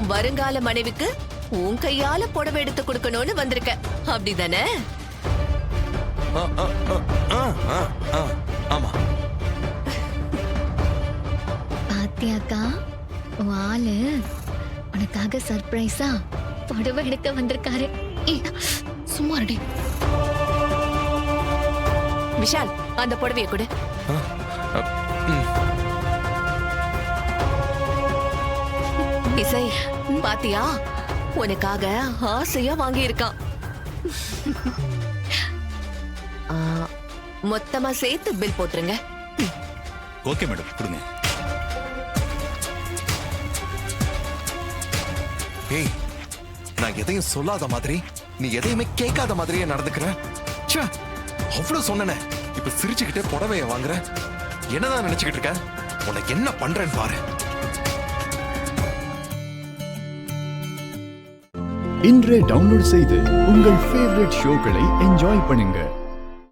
உன் வருங்கால மனைவிக்கு உன் கையால புடவை எடுத்து கொடுக்கணும்னு வந்திருக்க, அப்படிதானே? ஆமா. பாத்தியாக்கா, உன் ஆளு உனக்காக சர்ப்ரைஸா புடவை எடுக்க வந்திருக்காரு. சும்மா ரெடி. விஷால், அந்த புடவைய கொடு. இசை, பாத்தியா, உனக்காக ஆசையா வாங்கி இருக்கான். மொத்தமா சேர்த்து பில் போட்டுருங்க. ஓகே மேடம், கொடுங்க. ஏய், நான் எதையும் சொல்லாத மாதிரி நீ எதையுமே கேட்காத மாதிரியே நடந்துக்கிற. அவ்வளவு சொன்னேன், இப்ப சிரிச்சுக்கிட்டே புடவைய வாங்குற. என்னதான் நினைச்சுக்கிட்டு இருக்க? உனக்கு என்ன பண்றேன்னு பாரு. இன்றே டவுன்லோட் செய்து உங்கள் ஃபேவரட் ஷோக்களை என்ஜாய் பண்ணுங்க.